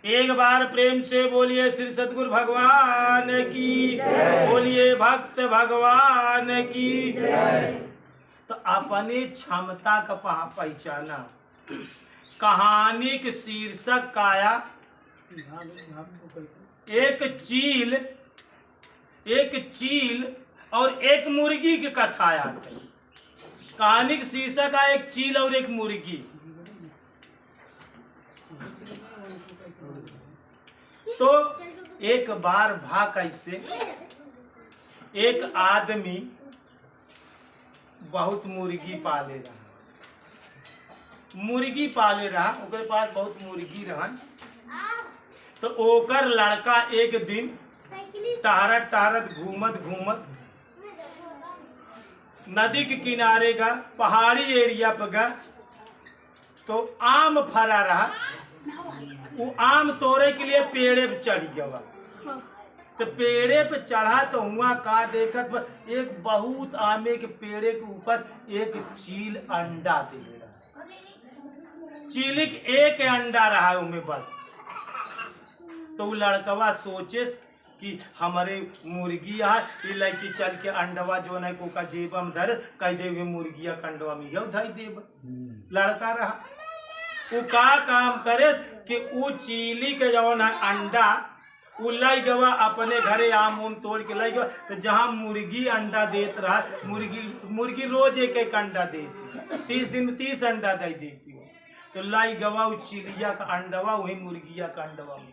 एक बार प्रेम से बोलिए श्री सद्गुरु भगवान की, बोलिए भक्त भगवान की। तो अपनी क्षमता का पहचाना। कहानी के शीर्षक काया। एक चील और एक मुर्गी की कथा आती है। कहानी का शीर्षक है एक चील और एक मुर्गी। तो एक बार भा कैसे एक आदमी बहुत मुर्गी पाले रहा, ओकरे पास बहुत मुर्गी रहा। तो ओकर लड़का एक दिन टहरत घूमत नदी के किनारे गा, पहाड़ी एरिया पर गा। तो आम फरा रहा, वो आम तोड़े के लिए पेड़े पे चढ़ गया। तो पेड़े पे चढ़ा तो हुआ का देखत एक बहुत आमे के पेड़े के ऊपर एक चील अंडा दे रहा। चीलिक एक अंडा रहा उनमें बस। तो वो लड़कवा सोचे कि हमारे मुर्गी है लड़की चल के अंडवा जो है को का जेब में धर कह देवे मुर्गिया कंडवा में यह धर देव। लड़का रहा वो का काम करे कि वो चीली के जो है अंडा वो लाई गवा अपने घरे आम उम तोड़ के लाई गवा। तो जहाँ मुर्गी अंडा देत रहा, मुर्गी रोज एक एक अंडा देती, 30 दिन में 30 अंडा दे देती। तो लाई गवा वो चिड़िया का अंडवा वही मुर्गिया का अंडवा में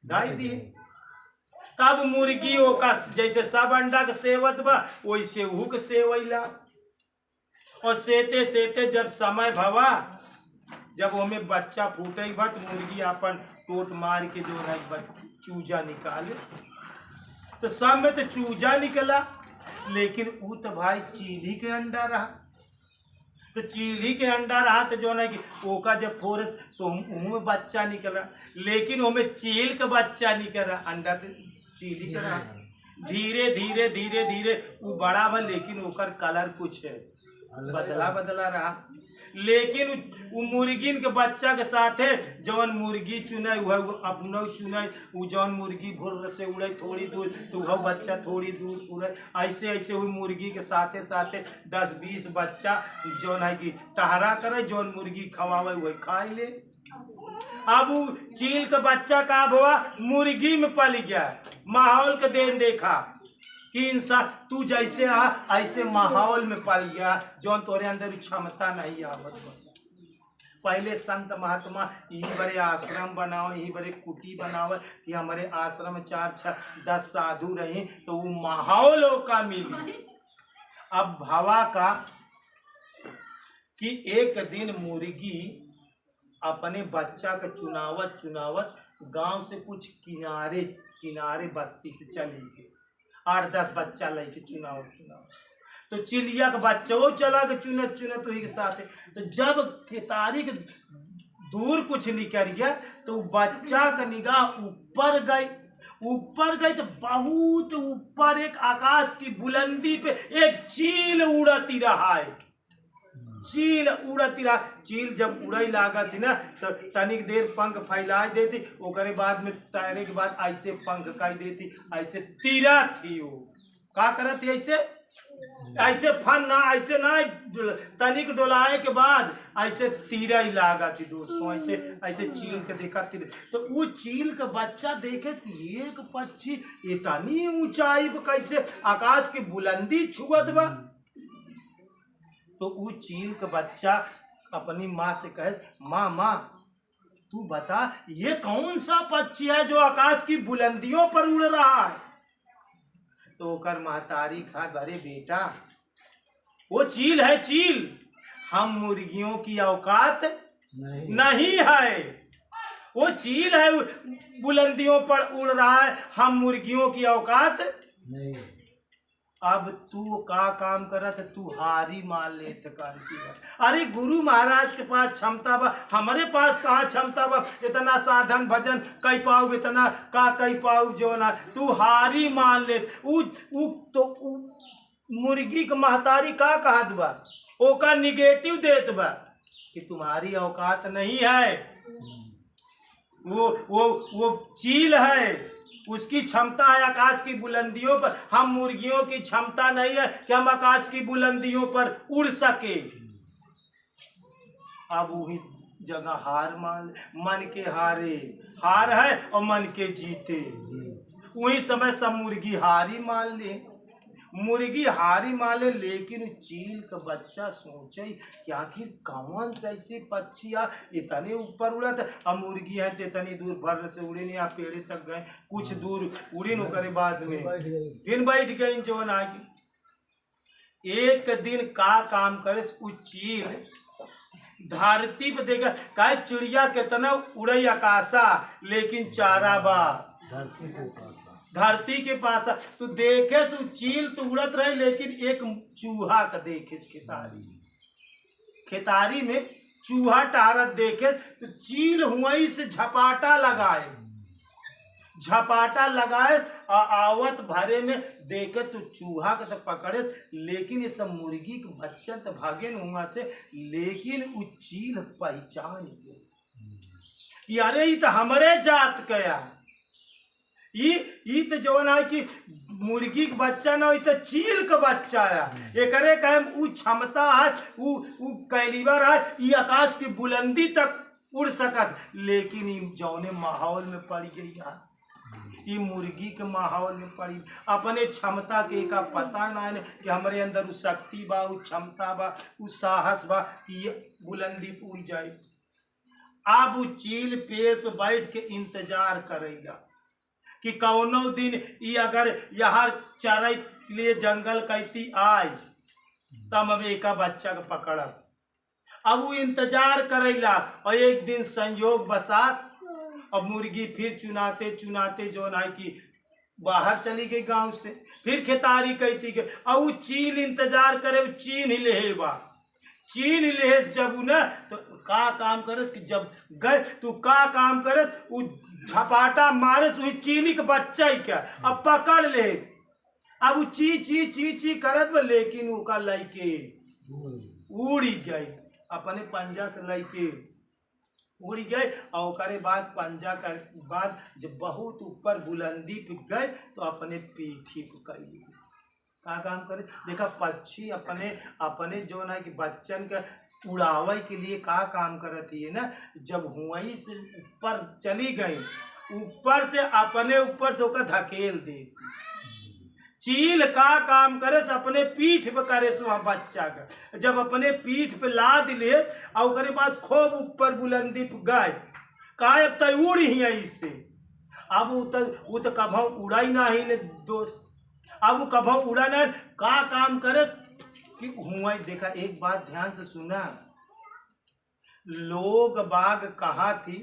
डाल दिए। तब मुर्गियों का जैसे सब अंडा के सेवत बा वैसे वहू के सेवैला। और सेते सेते जब समय भवा, जब हमें बच्चा फूटे बा तो मुर्गी अपन टोट मार के जो है चूजा निकाले। तो सब में तो चूजा निकला, लेकिन वो तो भाई चीली के अंडा रहा। तो चीली के अंडा रहा तो जो है कि ओका जब फोड़ तो उनमें बच्चा निकला, लेकिन उनमें चील का बच्चा निकला। अंडा तो चीली का रहा। धीरे धीरे धीरे धीरे वो बड़ा बा, लेकिन ओकर कलर कुछ है बदला रहा। लेकिन वो मुर्गी के बच्चा के साथे जौन मुर्गी चुने हुआ अपना चुने, वो जौन मुर्गी भुर से उड़े थोड़ी दूर तो वह बच्चा थोड़ी दूर उड़े। ऐसे ऐसे हुई मुर्गी के साथे साथे 10-20 बच्चा जौन है कि टहरा करे, जौन मुर्गी खवावे वही खा ले। अब वो चील का बच्चा का हुआ मुर्गी में पल गया। माहौल का देन देखा कि इंसान तू जैसे आ ऐसे माहौल में पल गया, जौन तोरे अंदर क्षमता नहीं आवत। पहले संत महात्मा यही बड़े आश्रम बनाओ, यही बड़े कुटी बनाओ कि हमारे आश्रम में 4-6-10 साधु रहे, तो वो माहौल का मिली। अब भावा का कि एक दिन मुर्गी अपने बच्चा का चुनावत गांव से कुछ किनारे बस्ती से चली गई। 8-10 बच्चा लेके चुनाव। तो चिड़िया का बच्चा वो चला के चुनत वही के साथ। तो जब तारीख दूर कुछ निकल गया तो बच्चा का निगाह ऊपर गई तो बहुत ऊपर एक आकाश की बुलंदी पे एक चील उड़ती रहा है। चील जब उड़ई लागा थी ना तो तनिक देर पंख फैला देती, ओकरे बाद में तैरने के बाद ऐसे पंख काई देती, ऐसे तीरा थी। वो का करती ऐसे फन ना ऐसे ना तनिक डोलाए के बाद ऐसे तीरा ही लागा थी दोस्तों। ऐसे चील के देखा थी। तो वो चील का बच्चा देखे कि एक पक्षी इतनी ऊंचाई पे कैसे आकाश की बुलंदी छुअत बा। तो वो चील का बच्चा अपनी माँ से कहे, माँ तू बता ये कौन सा पक्षी है जो आकाश की बुलंदियों पर उड़ रहा है। तो कर महतारी कहा, अरे बेटा वो चील है चील, हम मुर्गियों की औकात नहीं है। वो चील है बुलंदियों पर उड़ रहा है, हम मुर्गियों की औकात नहीं। अब तू का काम करत, तू हारी मान ले। अरे गुरु महाराज के पास क्षमता बा, हमारे पास कहाँ क्षमता बा। इतना साधन भजन कई पाऊ, इतना का कई पाऊ जो ना, तू हारी मान ले। तो मुर्गी के महतारी का कहत बा, ओका निगेटिव देत बा कि तुम्हारी औकात नहीं है। वो चील है, उसकी क्षमता है आकाश की बुलंदियों पर। हम मुर्गियों की क्षमता नहीं है कि हम आकाश की बुलंदियों पर उड़ सके। अब वही जगह हार मान, मन के हारे हार है और मन के जीते। वही समय सब मुर्गी हारी मान ले, मुर्गी हारी मान ले। लेकिन चील का बच्चा सोचे कि आखिर कौन से ऐसे पक्षी इतने ऊपर उड़ा था। अब मुर्गी है तो इतनी दूर भर से उड़े नहीं, आप पेड़े तक गए, कुछ दूर उड़ी न करे, बाद में फिर बैठ गई जो ना। एक दिन का काम करे उस चील धरती पे देखा का चिड़िया कितना उड़ई आकाशा, लेकिन चारा बा धरती के पास। तो देखे सु चील तो उड़त रहे, लेकिन एक चूहा का देखे खेतारी में चूहा टहरत देखे तो चील हुई से झपाटा लगाए आवत भरे में देखे तो चूहा के तो पकड़े। लेकिन ये सब मुर्गी के बच्चन तो भागे न हुआ से, लेकिन वो चील पहचान गए कि अरे ये तो हमारे जात कया, ये तो जवन है कि मुर्गी के बच्चा ना, तो चील का बच्चा है। एकरे कहे उ क्षमता है, उ कैलिबर है, ये आकाश की बुलंदी तक उड़ सकत। लेकिन ये जौने माहौल में पड़ गई है, ये मुर्गी के माहौल में पड़ी, अपने क्षमता के का पता ना है कि हमारे अंदर उस शक्ति बा, उस क्षमता बा, उस साहस बा कि ये बुलंदी उड़ जाए। अब वो चील पेड़ पे बैठ के इंतजार करेगा कि कौनो दिन ये अगर यहाँ चरे लिए जंगल कहती आए तब हम एक बच्चा को पकड़ब। अब वो इंतजार करेला और एक दिन संयोग बसात अब मुर्गी फिर चुनाते जो ना कि बाहर चली गई गांव से, फिर खेतारी कहती के और चील इंतजार करे, चीन ले जब न तो का काम करे कि जब गए तो का काम करे वो झपाटा मारे वही चीनी के बच्चा ही क्या अब पकड़ ले। अब वो ची करत, लेकिन उका लइके उड़ी गई, अपने पंजा से लइके उड़ गए। और ओकरे बाद पंजा के बाद जब बहुत ऊपर बुलंदी पे गए तो अपने पीठी पे कैली का काम करे। देखा पक्षी अपने जो ना कि बच्चन के उड़ावे के लिए का काम करती है ना, जब हुई से ऊपर चली गई, ऊपर से अपने ऊपर से ओकर धकेल देती। चील का काम करे अपने पीठ पे करे वहाँ बच्चा का, जब अपने पीठ पे लाद ले और ओकरे बाद खूब ऊपर बुलंदी पे गए का अब तय उड़ी ही इससे। अब वो तो कभू उड़ाई ना ही ने दोस्त, अब वो कभू उड़ा ना का काम करे कि हुआ। देखा एक बात ध्यान से सुना, लोग बाग कहा थी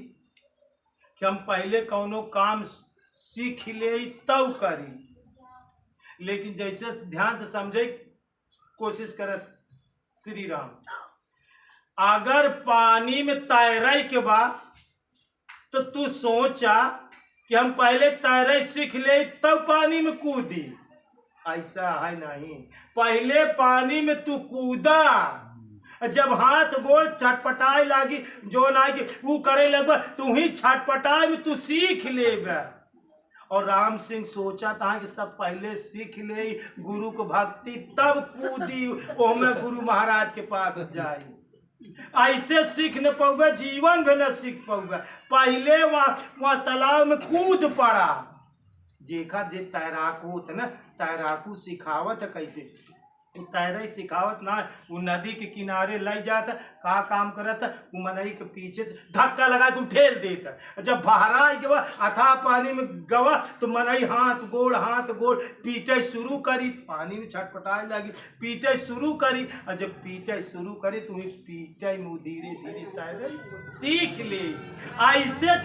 कि हम पहले कौनो काम सीख ले तब करी, लेकिन जैसे ध्यान से समझे कोशिश करे श्री राम, अगर पानी में तैराई के बाद तो तू सोचा कि हम पहले तैराई सीख ले तब पानी में कूदी, ऐसा है नहीं। पहले पानी में तू कूदा, जब हाथ गोड़ छटपटाए लागी जो ना कि वो करे लग तू ही छटपटाए में तू सीख लेगा। और राम सिंह सोचा था कि सब पहले सीख ले गुरु को भक्ति तब कूदी ओ मैं गुरु महाराज के पास जाए, ऐसे सीख न पाऊंगा, जीवन में न सीख पाऊंगा। पहले वहाँ तालाब में कूद पड़ा। देखा जे तैराकू होता ना, तैराकू सिखावत है कैसे, वो तैरे सिखावत ना, वो नदी के किनारे ले जाता, का काम करता, वो मनई के पीछे से धक्का लगा के ठेल देता। जब बहरा के बाद अथा पानी में गवा तो मनई हाथ गोड़ पीटे शुरू करी, पानी में छटपटाए लगी, पीटे शुरू करी। और जब पीटे शुरू करी तो पीटे मुँह धीरे धीरे तैरे सीख ले। ऐसे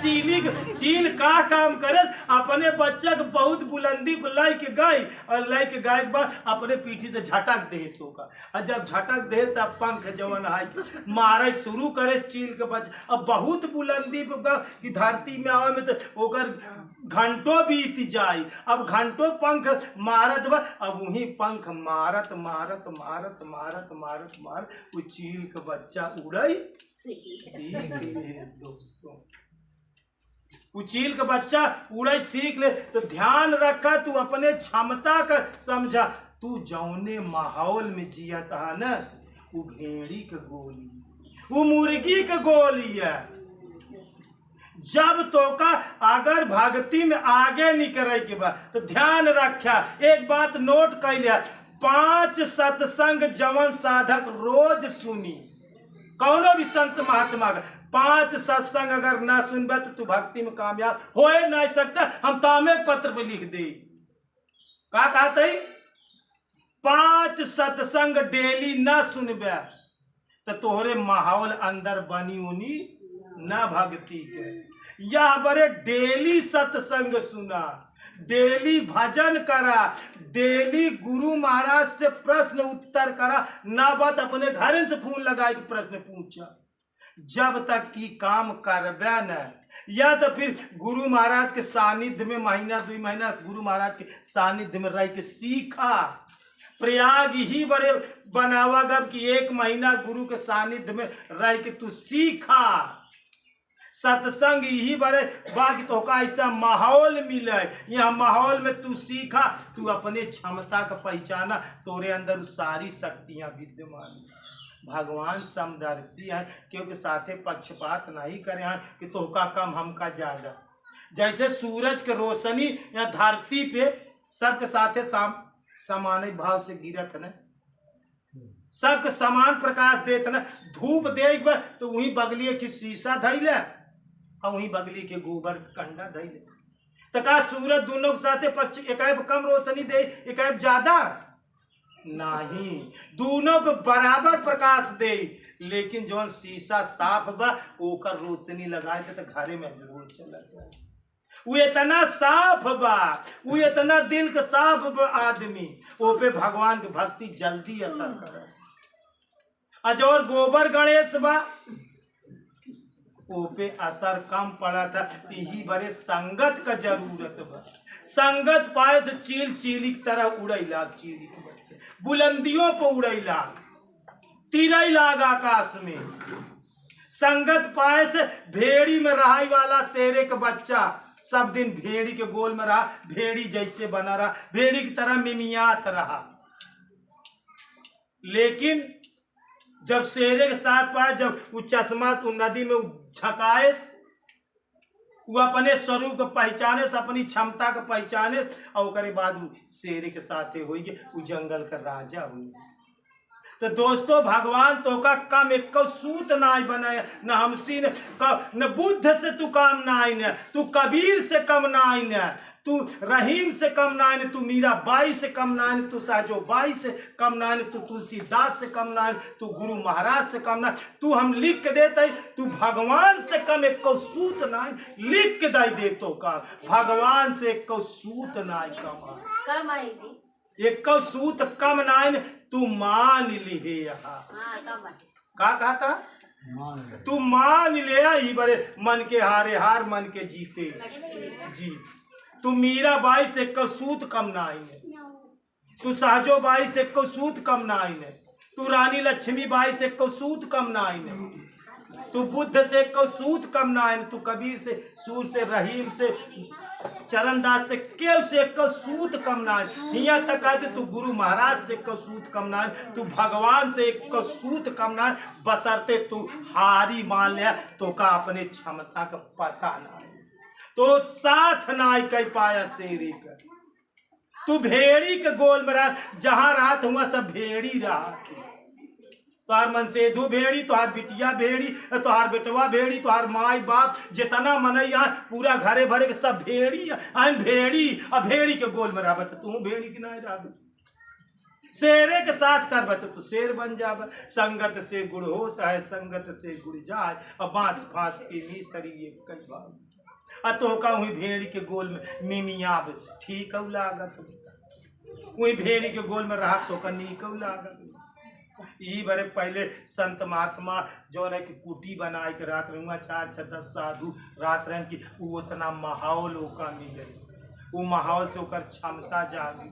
चील का काम करे, अपने बच्चा के बहुत बुलंदी पर लाई के गई और लाई के गए के बाद अपने पीठी से झटक दे सोका, और जब झटक दे तब पंख जवन है मारे शुरू करे चील के बच्चा। अब बहुत बुलंदी पे कि धरती में आवे में तो ओकर घंटों बीत जाए, अब घंटों पंख मारत बा। अब वही पंख मारत वो चील के बच्चा उड़ई सीख ले दोस्तों। वो चील का बच्चा उड़े सीख ले। तो ध्यान रखा, तू अपने क्षमता का समझा। तू जौने माहौल में जिया था न, वो भेड़ी का गोली, वो मुर्गी का गोली है। जब तो का अगर भक्ति में आगे निकले के बाद तो ध्यान रखा, एक बात नोट कर लिया, 5 सत्संग जवन साधक रोज सुनी, कौनो भी संत महात्मा का 5 सत्संग अगर ना सुनबे तो तू भक्ति में कामयाब हो नहीं सकता। हम तामे पत्र पे लिख दे का कहते 5 सत्संग डेली ना सुनबे तो तोहरे माहौल अंदर बनी उनी न भक्ति के। या बड़े डेली सत्संग सुना, डेली भजन करा, डेली गुरु महाराज से प्रश्न उत्तर करा, ना बात अपने घर से फोन लगा के प्रश्न पूछा। जब तक ये काम करबे न, या तो फिर गुरु महाराज के सानिध्य में महीना 2 महीना गुरु महाराज के सानिध्य में रह के सीखा। प्रयाग ही बड़े बनावा गब कि 1 महीना गुरु के सानिध्य में रह के तू सीखा। सत्संग ही बड़े बाकी तो का ऐसा माहौल मिले, यहाँ माहौल में तू सीखा, तू अपने क्षमता का पहचाना, तोरे अंदर सारी शक्तियां विद्यमान। भगवान समदर्शी है, क्योंकि साथे पक्षपात नहीं करे हैं कि तोहका कम हमका ज्यादा। जैसे सूरज के रोशनी या धरती पे सबके साथे समान भाव से गिरत न, सबके समान प्रकाश देत न। धूप देख तो वही बगलिए की शीशा धैले और वही बगली के गोबर कंडा धैले, तो का सूरज दोनों के साथे पक्ष एक कम रोशनी दे, एक ज्यादा नहीं, दोनों पे बराबर प्रकाश दे। लेकिन जो शीशा साफ बा ओकर रोशनी लगाए तो घरे में जरूर चला जाए। वो इतना साफ बा, वो इतना दिल का साफ बा आदमी, वो पे भगवान की भक्ति जल्दी असर करे। अजोर गोबर गणेश बा वो पे असर कम पड़ा था। यही बड़े संगत का जरूरत बा। संगत पाए से चील चीली की तरह उड़ैला, चीली के बच्चे बुलंदियों पर उड़ैला, तिरई लाग आकाश में। संगत पाए से भेड़ी में रहाई वाला शेरे का बच्चा सब दिन भेड़ी के गोल में रहा, भेड़ी जैसे बना रहा, भेड़ी की तरह मिमियात रहा। लेकिन जब शेरे के साथ पाए, जब वो चश्मा तो नदी में झकाए, वो अपने स्वरूप को पहचाने, से अपनी क्षमता को पहचाने, और उसके बाद वो शेरे के साथ हुई वो जंगल का राजा हुई। तो दोस्तों भगवान तो का कम एक सूत ना बनाया, न हमसी न बुद्ध से तू काम ना आई, न तू कबीर से कम ना आई, न तू रहीम से कम ना आई, तू मीरा बाई से कम ना आई, तू साजो बाई से कम ना आई, तू तुलसीदास से कम ना आई, तू गुरु महाराज से कम ना, तू हम लिख के देते तू भगवान से कम एक सूत ना आई, लिख के दाई दे तो का भगवान से एक सूत ना आई कम आई, एक सूत कम ना आई, तू मान ली यहाँ का कहा था, तू मान ले ही बड़े मन के हारे हार मन के जीते जी। तू मीरा बाई से सूत कम ना आई ने, तू साजो बाई से सूत कम ना आई ने, तू रानी लक्ष्मी बाई से सूत कम ना आई ने, तू बुद्ध से सूत कम ना आई ने, तू कबीर से, सूर से, रहीम से, चरणदास से, केव से सूत कम ना आई। यहाँ तक आते तू गुरु महाराज से सूत कम ना आई, तू भगवान से एक सूत कम ना आई, बसरते तू हारी मान लिया तो का अपने क्षमता का पता ना, तो साथ ना कह पाया शेरी का। तू भेड़ी के गोल में रहा, जहां रात हुआ सब भेड़ी रहा। तोहार मन से दो भेड़ी, तोहार बिटिया भेड़ी, तोहार बेटवा भेड़ी, तोहार माई बाप जितना मन यहाँ पूरा घरे भरे के सब भेड़ी आन भेड़ी। अब भेड़ी के गोल में रहा तू भेड़ी की ना रहा, शेरे के साथ कर बत तो शेर बन जाब। संगत से गुड़ होता है, संगत से गुड़ जाए, और बांस फांस की मीसरी ये कई बार तो का हुई भेड़ी के गोल में मिमियाब ठीक लागत, वही भेड़ी के गोल में रहा तो का नीक लागत। यही बड़े पहले संत महात्मा जो है कि कुटी बनाए के रात रहूँगा 4 6 10 साधु रात रह की वो उतना माहौल ओका मिले, वो माहौल से ओकर क्षमता जागी।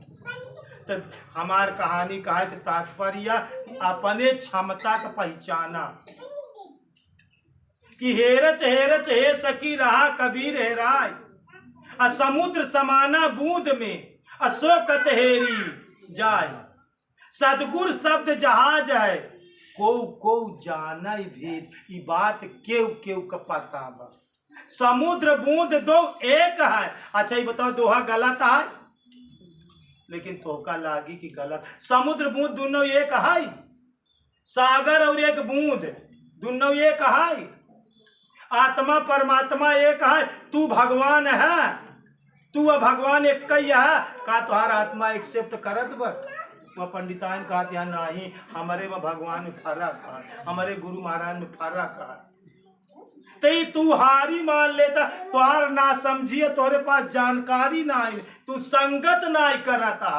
तो हमार कहानी कहा कि तात्पर्य अपने क्षमता का पहचाना, कि हेरत हेरत हे सकी रहा कबीर हेराय, समुद्र समाना बूंद में अशोकत हेरी जाय, सदगुर शब्द जहाज है को जाना भेद, ई बात केव केव का पता बा। समुद्र बूंद दो एक है। अच्छा ये बताओ दोहा गलत है, लेकिन तोहका लागी कि गलत। समुद्र बूंद दोनों एक है, सागर और एक बूंद दोनों एक है, आत्मा परमात्मा एक है। तू भगवान है, तू भगवान एक ही है। का तुहार आत्मा एक्सेप्ट करत बा? वह पंडितान कहा यहाँ नहीं, हमारे में भगवान में फर्क है, हमारे गुरु महाराज में फर्क है। तो तू हारी मान लेता, तुहार ना समझिए, तोरे पास जानकारी ना आई, तू संगत नहीं करता,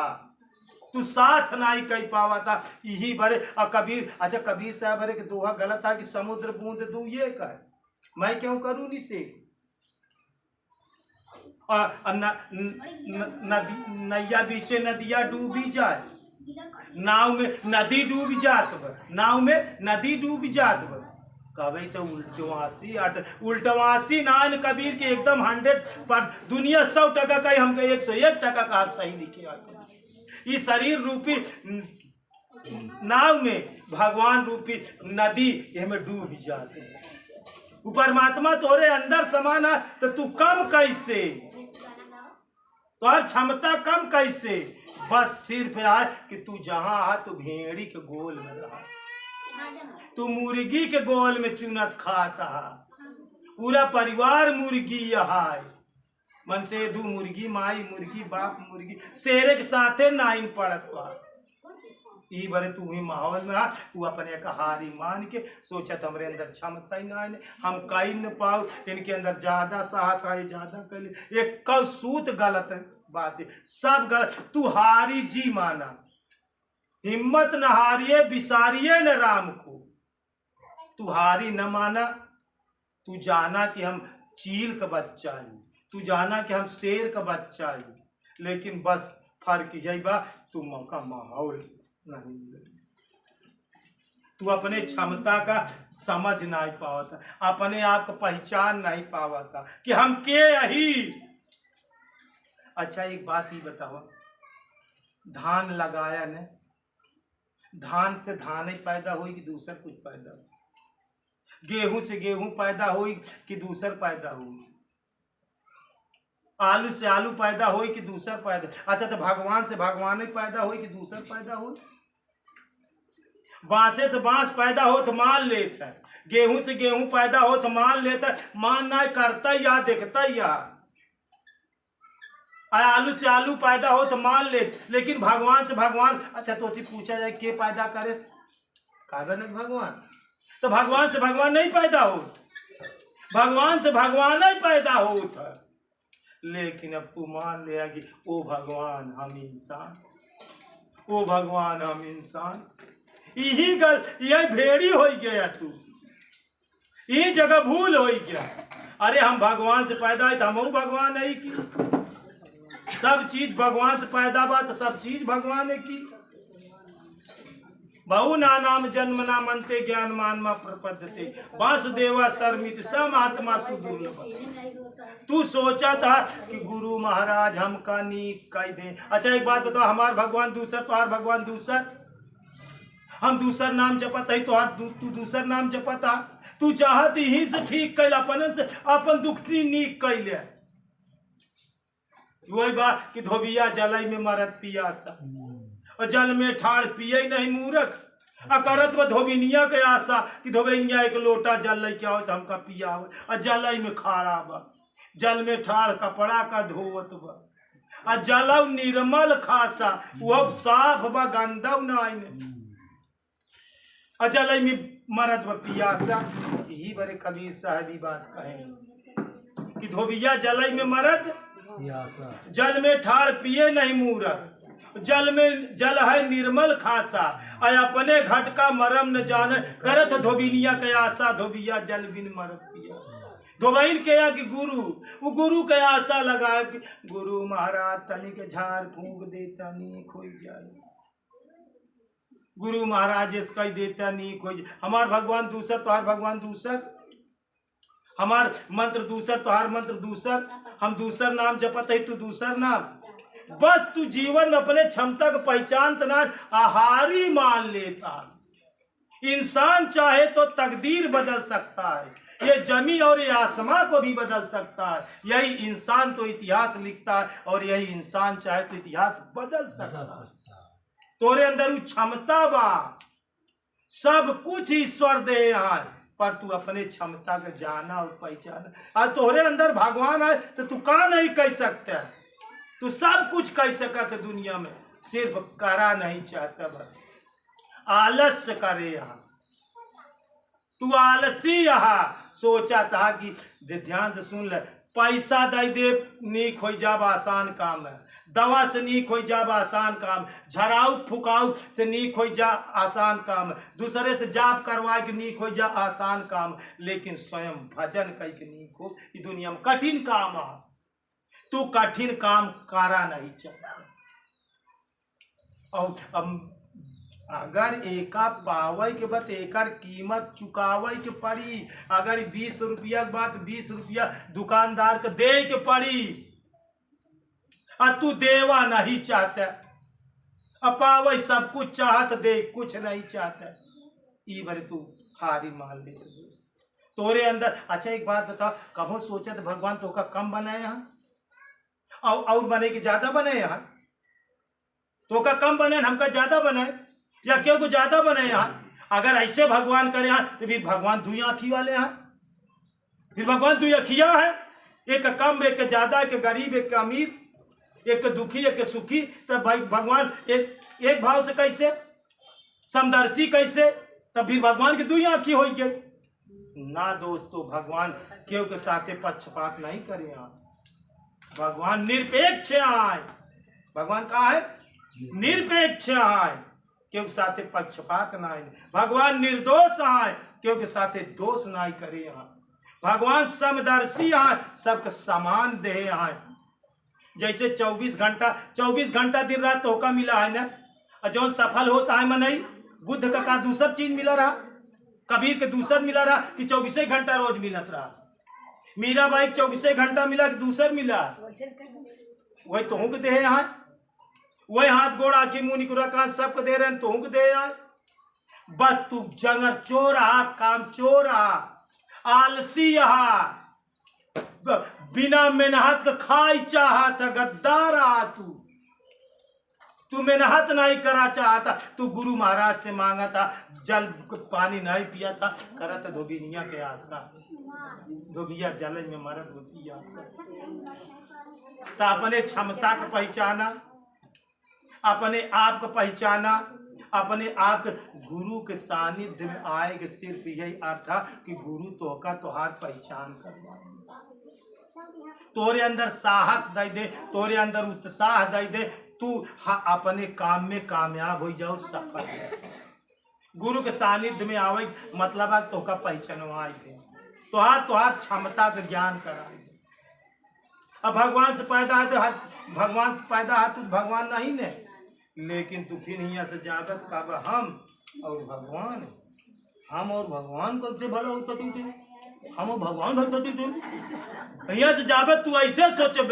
तू साथ नहीं कह पावा था। यही बड़े कबीर, अच्छा कबीर साहब बड़े कि दोहा गलत था कि समुद्र बूंद दू ये कहे, मैं क्यों करूँ निसे? नैया बीचे नदिया डूबी जाए, नाव में नदी डूब जात बा, नाव में नदी डूब जात बा। कभी तो उल्टवासी नान कबीर के एकदम 100 पर दुनिया 100% का, हमको 101% का आप सही लिखे आते। ये शरीर रूपी नाव में भगवान रूपी नदी में डूब जाते हैं। वो परमात्मा तोरे अंदर समाना, तो तू कम कैसे, तो क्षमता कम कैसे? बस सिर्फ आए कि तू जहां आ तू भेड़ी के गोल में रहा, तू मुर्गी के गोल में चुनत खाता, पूरा परिवार मुर्गी है। मन से दू मुर्गी, माई मुर्गी, बाप मुर्गी, शेरे के साथे नाइन पड़त बा। ई बरे तू ही माहौल में आ, तू अपने का हारी मान के सोचत हमरे अंदर क्षमता ही ना, हम कहीं न पाओ, इनके अंदर ज्यादा साहस है, ज्यादा कर एक कल सूत गलत बात है, सब गलत। तू हारी जी माना, हिम्मत न हारिए, बिसारिए न राम को। तू हारी न माना, तू जाना कि हम चील का बच्चा है, तू जाना कि हम शेर का बच्चा है, लेकिन बस फर्क यही बा तू मौका माहौल नहीं, तू अपने क्षमता का समझ नहीं पावता, अपने आप का पहचान नहीं पावता कि हम के यही। अच्छा एक बात ही बताओ, धान लगाया ने, धान से धान ही पैदा हुई कि दूसर कुछ पैदा हुई? गेहूं से गेहूं पैदा हुई कि दूसर पैदा हुई? आलू से आलू पैदा हुई कि दूसर पैदा? अच्छा तो भगवान से भगवान ही पैदा हुई कि दूसर पैदा हुई? बांसे से बांस पैदा हो तो मान लेता है, गेहूं से गेहूं पैदा हो तो मान लेता है, मान ना करता या देखता या। आलू से आलू पैदा हो तो मान ले, लेकिन भगवान से भगवान। अच्छा तो पूछा जाए के पैदा करे? कागन भगवान, तो भगवान से भगवान नहीं पैदा हो, भगवान से भगवान नहीं पैदा होता। लेकिन अब तू मान लिया कि ओ भगवान हम इंसान, ओ भगवान हम इंसान। यही गल यही भेड़ी हो गया, तू यही जगह भूल हो गया। अरे हम भगवान से पैदा है तो हम भगवान है की, सब चीज भगवान से पैदा बा तो सब चीज भगवान है की। बहु नाम जन्म ना मनते ज्ञान मान मा प्रपद्यते, वासुदेवा सर्मित सम आत्मा सुदुर्लभ। तू सोचा था कि गुरु महाराज हमका नीक कह दे। अच्छा एक बात बताओ, हमार भगवान दूसर, तुम्हार भगवान दूसर, हम दूसर नाम जपत है, तू दूसर नाम जपत है। तू चाहत ही से ठीक कैल, अपन से अपन दुखनी नीक कैले। वही बात कि धोबिया जलई में मरत पियासा, और जल में ठाड़ पिए नहीं मूर्ख। करत व धोबिनिया के आशा कि धोबिनिया एक लोटा जल लेके आओ तो हमका पिया हो, और जलई में खाड़ा बा, जल में ठाड़ कपड़ा का धोवत बा, और जलऊ निर्मल खासा, वो साफ बा, गंदा नहीं, और जलई में मरत व पियासा। यही बड़े कबीर साहब बात कहें कि धोबिया जलई में मरत, जल में ठाड़ पिए नहीं मूर्ख, जल में जल है निर्मल खासा, आय अपने घट का मरम न जाने, करत धोबिनिया के आशा, धोबिया जल बिन मरत पिया। धोबइन के या कि गुरु, वो गुरु के आशा लगा कि गुरु महाराज तनी के झाड़ फूंक देता नीक हो जाए, गुरु महाराज इसका ही देता नीक हो जाए। हमार भगवान दूसर, तुम्हार भगवान दूसर। हमार मंत्र दूसर, तुहार मंत्र दूसर, हम दूसर नाम जपत है, तू दूसर नाम। बस तू जीवन में अपने क्षमता को पहचान तना आहारी मान लेता। इंसान चाहे तो तकदीर बदल सकता है, ये जमी और ये आसमां को भी बदल सकता है। यही इंसान तो इतिहास लिखता है और यही इंसान चाहे तो इतिहास बदल सकता है। तोरे अंदर वो क्षमता बा, सब कुछ ईश्वर दे है, पर तू अपने क्षमता को जाना और पहचाना। और तोरे अंदर भगवान है तो तू का नहीं कह सकता, तू सब कुछ कह सकत है दुनिया में, सिर्फ करा नहीं चाहता। बस आलस्य करे यहाँ, तू आलसी यहाँ सोचा था कि ध्यान से सुन ले, पैसा दे दे नीक हो जाब आसान काम है, दवा से नीक हो जाब आसान काम, झराऊ फुकाऊ से नीक हो जा आसान काम, दूसरे से जाप करवा के नीक हो जा आसान काम, लेकिन स्वयं भजन कह के नीक हो ये दुनिया में कठिन काम है। तू कठिन काम करा नहीं चाहता। और अब अगर एका पावे के बाद एकर कीमत चुकावे के पड़ी, अगर 20 रुपया के बाद 20 रुपया दुकानदार के दे के पड़ी, और तू देवा नहीं चाहता, अपावे सब कुछ चाहत दे कुछ नहीं चाहता, ई बार तू हारी मान ले तोरे अंदर। अच्छा एक बात बता, कहो सोचा तो भगवान तो का कम बनाए यहाँ और बने कि ज्यादा बने यहाँ? तो का कम बने हमका ज्यादा बनाए या क्यों को ज्यादा बने यहाँ? अगर ऐसे भगवान करे यहाँ तो फिर भगवान दुई आँखी वाले यहाँ, फिर भगवान दुई अखिया है, एक कम एक ज्यादा, एक गरीब एक अमीर, एक दुखी एक सुखी। तब भाई भगवान एक भाव से कैसे समदर्शी कैसे? तब फिर भगवान की दुई आँखी हो गई ना। दोस्तों भगवान क्यों के साथे पक्षपात नहीं करे यहाँ, भगवान निरपेक्ष आए। भगवान कहा है निरपेक्ष आए, क्योंकि साथे पक्षपात ना आए। भगवान निर्दोष आए, क्योंकि साथे दोष ना करे यहाँ। भगवान समदर्शी आए, सबके समान दे आए। जैसे 24 घंटा दिन रात तोहका मिला है ना, और जो सफल होता है मनई, बुद्ध का दूसर चीज मिला रहा, कबीर के दूसर मिला रहा कि 24 घंटा रोज मिलत रहा, मीराबाई 24 घंटा मिला कि दूसर मिला, वही तोहू के दे यहाँ, वही हाथ गोड़ आखी मुंह निकुरा कान सबको दे रहे हैं, तोहू के दे यहाँ। बस तू जंगर चोर काम चोर आलसी यहाँ, बिना मेहनत का खाई चाहत गद्दार तू मेहनत नहीं करा चाहता। तू गुरु महाराज से मांगा था, जल पानी नहीं पिया था, करा था धोबिनिया के आशा, धोबिया जल में मरत होती आशा। तो अपने क्षमता को पहचाना, अपने आप को पहचाना, अपने आप के गुरु के सानिध्य में आए के सिर्फ यही अर्थ था कि गुरु तोहका तोहार पहचान करवा, तोरे अंदर साहस दे दे, तोरे अंदर उत्साह दे दे, तू अपने काम में कामयाब हो जाओ, सफल है। गुरु के सानिध्य में आवे मतलब है तोहका पहचानवाई दे, तोहार क्षमता का ज्ञान कराए। अब भगवान से पैदा है तो भगवान से पैदा है तो भगवान नहीं ने, लेकिन तू फिर यहाँ से जागत का हम और भगवान, हम और भगवान को भला होता तू, हम और भगवान भक्त तू यहाँ से जागत तू ऐसे सोचे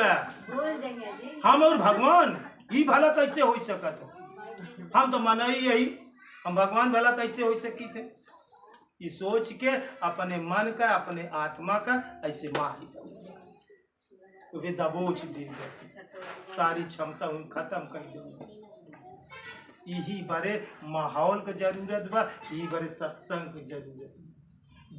हम और भगवान ये भला कैसे हो सकत है? हम तो मना ही यही, हम भगवान भला कैसे हो सकी थे? ये सोच के अपने मन का अपने आत्मा का ऐसे माही तो वे दबोच दे, सारी क्षमता उन खत्म कर दे। यही बड़े माहौल की जरूरत बा, यही बड़े सत्संग की जरूरत।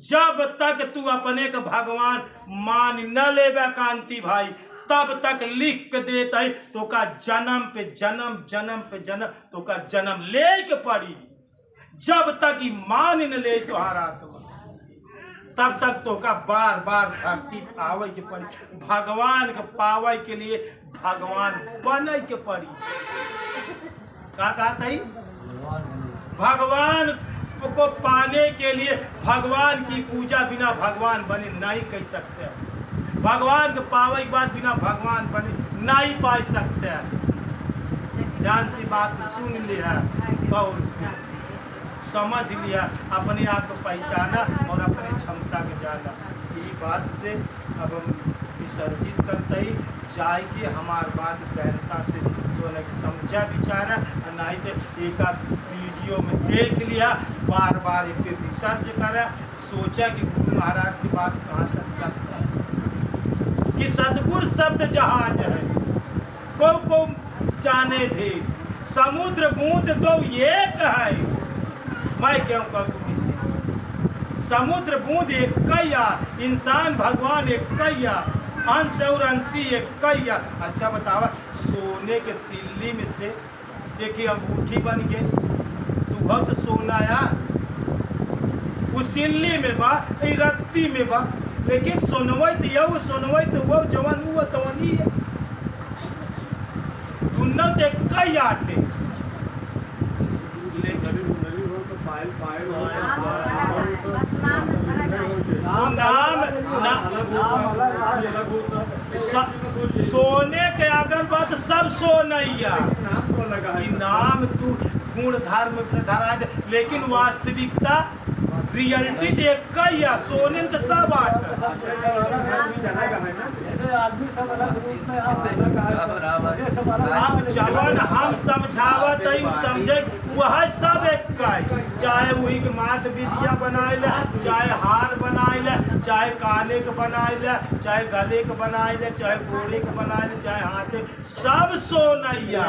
जब तक तू अपने के भगवान मान न लेबे कांति भाई, तब तक लिख के देता है तो का जन्म पे जन्म, जन्म पे जन्म तो का जन्म ले के पड़ी। जब तक मान न ले तुहारा तब तक तो का बार बार धरती पावे के पड़ी। भगवान के पावे के लिए भगवान बने के पड़ी। का कहता है? भगवान को पाने के लिए भगवान की पूजा बिना भगवान बने नहीं कह सकते। भगवान के पावे के बाद बिना भगवान बने नहीं पा सकते। ध्यान से बात सुन लिया, गौर से समझ लिया, अपने आप को पहचाना और अपने क्षमता को जाना। यही बात से अब हम विसर्जित करते ही जाए कि हमार बात गहनता से जो न समझा विचारा, नहीं तो एक वीडियो में देख लिया, बार बार एक रिसर्च करा, सोचा कि गुरु महाराज की बात कहाँ तक सत्य है, कि सतगुरु शब्द जहाज है को जाने भी, समुद्र बूंद तो एक है, मैं क्यों कहूँ समुद्र बूंद एक कैया, इंसान भगवान एक कैया, अंश और अंशी एक कैया। अच्छा बतावा, सोने के सिल्ली में से एक ही अंगूठी बन गए, तू बहुत सोना यार, उस सिल्ली में बा, रत्ती में बा, लेकिन सोनवैत यऊ सोनवैत वो जवन वो तवनी है, दुन्ना ते कई आटे, सोने के अगर बात सब सोनैया नाम तू गुण धर्म धरा दे, लेकिन वास्तविकता रियलिटी देख कैया सोने के सब आट अब जवन हम समझावत समझे वह सब एक काई, चाहे वही के मात विद्या बनाए ले, चाहे हार बनाए ले, चाहे काने के बनाए ले, चाहे गले के बनाए ले, चाहे घोड़े के बनाए ले, चाहे हाथे, सब सोनैया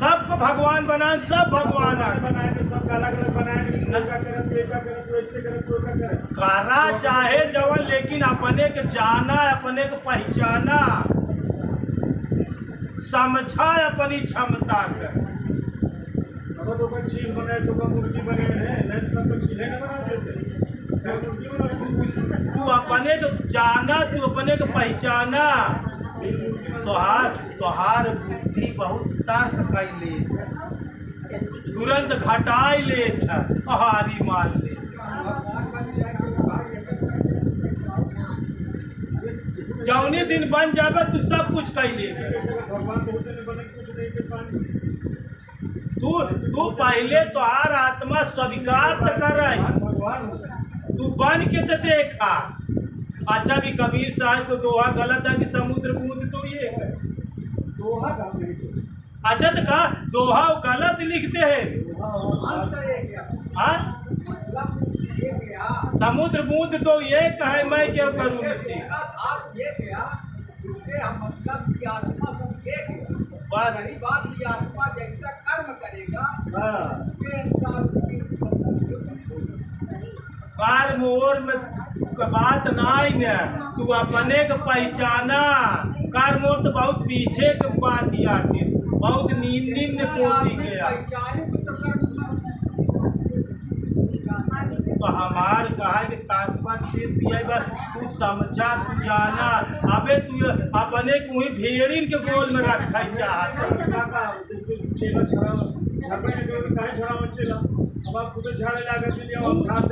सबको भगवान बनाए, सब भगवान करा चाहे जवन, लेकिन अपने के जाना, अपने के पहचाना, समझा अपनी क्षमता के। तू अपने को जाना, तू अपने को पहचाना, तोहार बुद्धि बहुत तर्क कैले, तुरंत घटाई ले हारी मान ले, जौनी दिन बन जावे तू सब कुछ कैले। तू पहले तोहार आत्मा स्वीकार कर, तू बन के तो देखा। अच्छा भी कबीर साहब को दोहा गलत है कि समुद्र बूंद तो ये है, अच्छा तो कहा दोहा गलत लिखते हैं, समुद्र बूंद तो ये कहे, मैं क्या करूँ इसे, बस आत्मा जैसा कर्म करेगा कर्म और में बात नहीं न, तू अपने के पहचाना, कर्म और तो बहुत पीछे के बात आके, बहुत निम्न कोटि गया। तो हमार कहा कि तात्पर्य तू समझा, तू जाना, अबे तू अपने को ही भेड़िन के गोल में रखा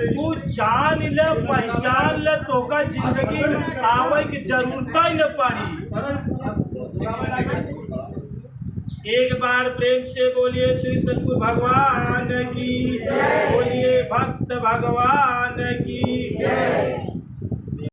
तू जान ले, पहचान ले, तो का जिंदगी में आवे की जरूरत ही न पड़ी। एक बार प्रेम से बोलिए श्री सतगुरु भगवान की, बोलिए भक्त भगवान की।